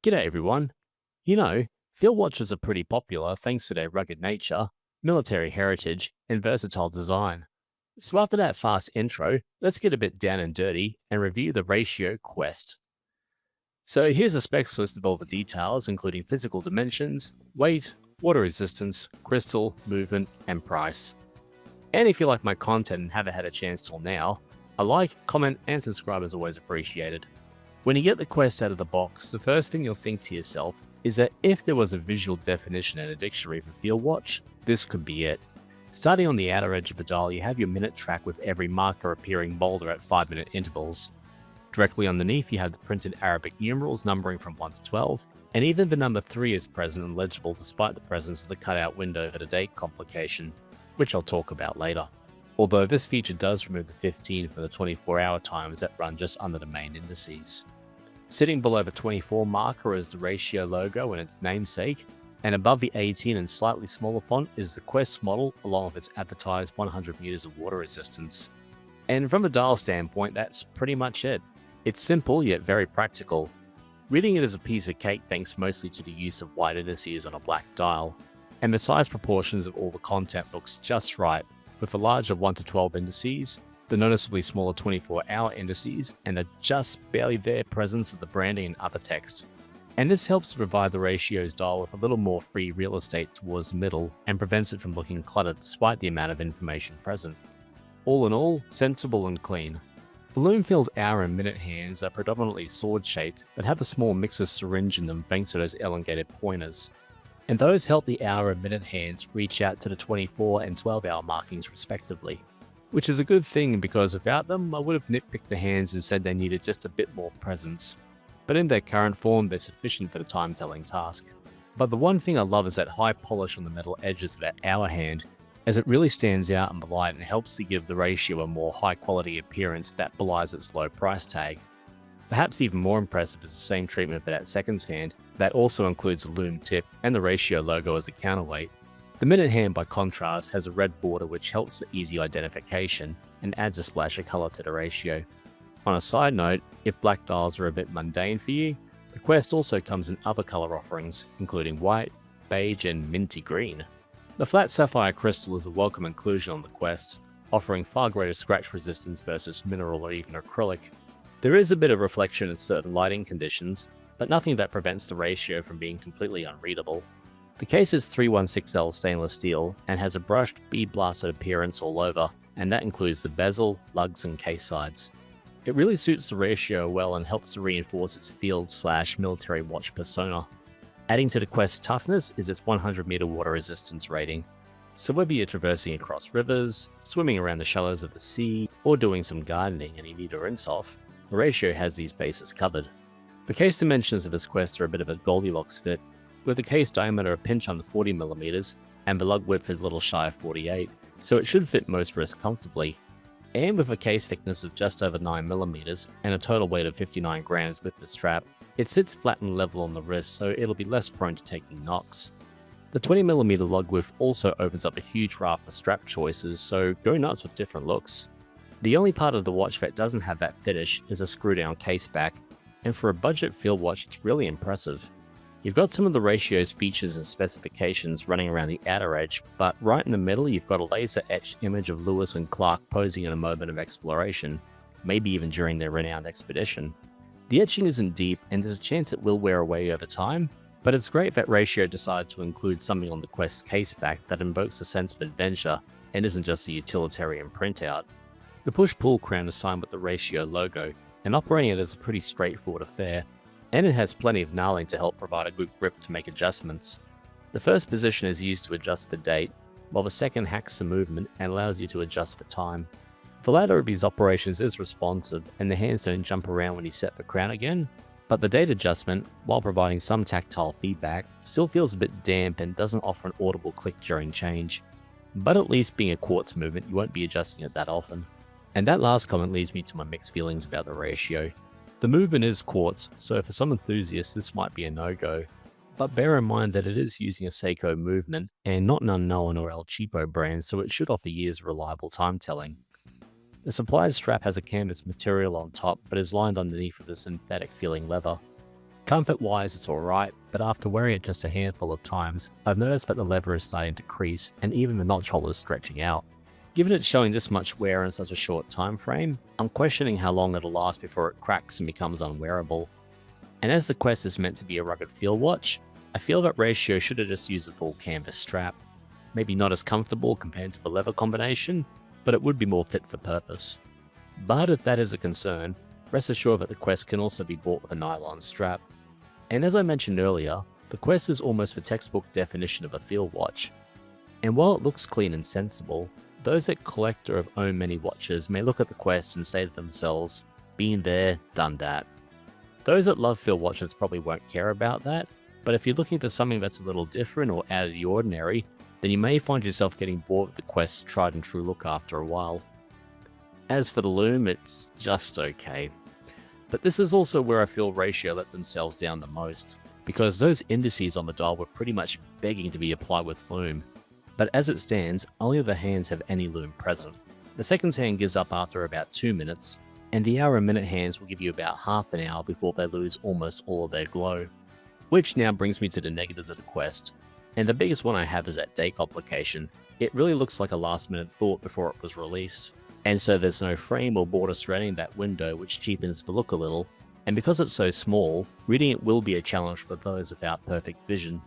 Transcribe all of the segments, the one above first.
G'day everyone. You know, field watches are pretty popular thanks to their rugged nature, military heritage, and versatile design. So after that fast intro, let's get a bit down and dirty and review the Ratio Quest. So here's a specs list of all the details, including physical dimensions, weight, water resistance, crystal, movement, and price. And if you like my content and haven't had a chance till now, a like, comment, and subscribe is always appreciated. When you get the Quest out of the box, the first thing you'll think to yourself is that if there was a visual definition and a dictionary for Field Watch, this could be it. Starting on the outer edge of the dial, you have your minute track with every marker appearing bolder at 5-minute intervals. Directly underneath, you have the printed Arabic numerals numbering from 1 to 12, and even the number 3 is present and legible despite the presence of the cutout window for the date complication, which I'll talk about later. Although this feature does remove the 15 from the 24-hour times that run just under the main indices. Sitting below the 24 marker is the Ratio logo and its namesake, and above the 18 and slightly smaller font is the Quest model along with its advertised 100 meters of water resistance. And from a dial standpoint, that's pretty much it. It's simple yet very practical. Reading it is a piece of cake thanks mostly to the use of white indices on a black dial, and the size proportions of all the content looks just right, with the larger 1 to 12 indices, the noticeably smaller 24-hour indices, and the just barely there presence of the branding and other text. And this helps to provide the Ratio's dial with a little more free real estate towards the middle and prevents it from looking cluttered despite the amount of information present. All in all, sensible and clean. The Bloomfield hour and minute hands are predominantly sword-shaped but have a small mixer syringe in them thanks to those elongated pointers. And those help the hour and minute hands reach out to the 24 and 12-hour markings respectively. Which is a good thing because without them, I would have nitpicked the hands and said they needed just a bit more presence. But in their current form, they're sufficient for the time-telling task. But the one thing I love is that high polish on the metal edges of that hour hand, as it really stands out in the light and helps to give the Ratio a more high-quality appearance that belies its low price tag. Perhaps even more impressive is the same treatment for that seconds hand, that also includes a lume tip and the Ratio logo as a counterweight. The minute hand, by contrast, has a red border which helps for easy identification and adds a splash of colour to the Ratio. On a side note, if black dials are a bit mundane for you, the Quest also comes in other colour offerings, including white, beige and minty green. The flat sapphire crystal is a welcome inclusion on the Quest, offering far greater scratch resistance versus mineral or even acrylic. There is a bit of reflection in certain lighting conditions, but nothing that prevents the Ratio from being completely unreadable. The case is 316L stainless steel and has a brushed bead blasted appearance all over, and that includes the bezel, lugs and case sides. It really suits the Ratio well and helps to reinforce its field/military watch persona. Adding to the Quest's toughness is its 100 meter water resistance rating. So whether you're traversing across rivers, swimming around the shallows of the sea, or doing some gardening and you need a rinse off, the Ratio has these bases covered. The case dimensions of this Quest are a bit of a Goldilocks fit, with the case diameter a pinch under 40mm and the lug width is a little shy of 48, so it should fit most wrists comfortably. And with a case thickness of just over 9mm and a total weight of 59 grams with the strap, it sits flat and level on the wrist, so it'll be less prone to taking knocks. The 20mm lug width also opens up a huge raft for strap choices, so go nuts with different looks. The only part of the watch that doesn't have that finish is a screw down case back, and for a budget field watch it's really impressive. You've got some of the Ratio's features and specifications running around the outer edge, but right in the middle you've got a laser-etched image of Lewis and Clark posing in a moment of exploration, maybe even during their renowned expedition. The etching isn't deep and there's a chance it will wear away over time, but it's great that Ratio decided to include something on the Quest case back that invokes a sense of adventure and isn't just a utilitarian printout. The push-pull crown is signed with the Ratio logo, and operating it is a pretty straightforward affair, and it has plenty of knurling to help provide a good grip to make adjustments. The first position is used to adjust the date, while the second hacks the movement and allows you to adjust for time. The latter of these operations is responsive, and the hands don't jump around when you set the crown again, but the date adjustment, while providing some tactile feedback, still feels a bit damp and doesn't offer an audible click during change. But at least being a quartz movement, you won't be adjusting it that often. And that last comment leads me to my mixed feelings about the Ratio. The movement is quartz, so for some enthusiasts this might be a no-go, but bear in mind that it is using a Seiko movement and not an Unknown or El Cheapo brand, so it should offer years of reliable time telling. The supplied strap has a canvas material on top but is lined underneath with a synthetic feeling leather. Comfort-wise, it's alright, but after wearing it just a handful of times, I've noticed that the leather is starting to crease and even the notch hole is stretching out. Given it's showing this much wear in such a short time frame, I'm questioning how long it'll last before it cracks and becomes unwearable. And as the Quest is meant to be a rugged field watch, I feel that Ratio should have just used a full canvas strap. Maybe not as comfortable compared to the leather combination, but it would be more fit for purpose. But if that is a concern, rest assured that the Quest can also be bought with a nylon strap. And as I mentioned earlier, the Quest is almost the textbook definition of a field watch. And while it looks clean and sensible, those that collect or have owned many watches may look at the Quest and say to themselves, been there, done that. Those that love field watches probably won't care about that, but if you're looking for something that's a little different or out of the ordinary, then you may find yourself getting bored with the Quest's tried and true look after a while. As for the lume, it's just okay. But this is also where I feel Ratio let themselves down the most, because those indices on the dial were pretty much begging to be applied with lume. But as it stands, only the hands have any lume present. The seconds hand gives up after about 2 minutes, and the hour and minute hands will give you about half an hour before they lose almost all of their glow. Which now brings me to the negatives of the Quest, and the biggest one I have is that day complication. It really looks like a last minute thought before it was released, and so there's no frame or border surrounding that window, which cheapens the look a little, and because it's so small, reading it will be a challenge for those without perfect vision.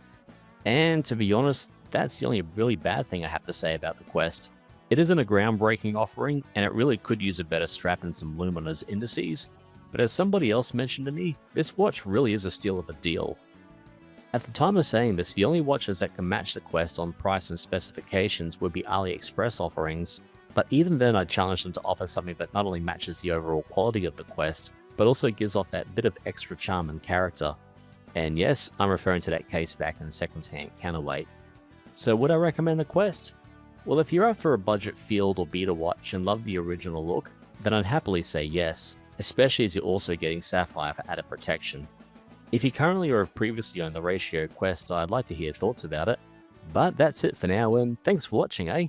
And to be honest, that's the only really bad thing I have to say about the Quest. It isn't a groundbreaking offering, and it really could use a better strap and some lume on its indices, but as somebody else mentioned to me, this watch really is a steal of a deal. At the time of saying this, the only watches that can match the Quest on price and specifications would be AliExpress offerings, but even then I'd challenge them to offer something that not only matches the overall quality of the Quest, but also gives off that bit of extra charm and character. And yes, I'm referring to that case back in second-hand counterweight. So would I recommend the Quest? Well, if you're after a budget field or beater watch and love the original look, then I'd happily say yes, especially as you're also getting sapphire for added protection. If you currently or have previously owned the Ratio Quest, I'd like to hear thoughts about it. But that's it for now, and thanks for watching, eh?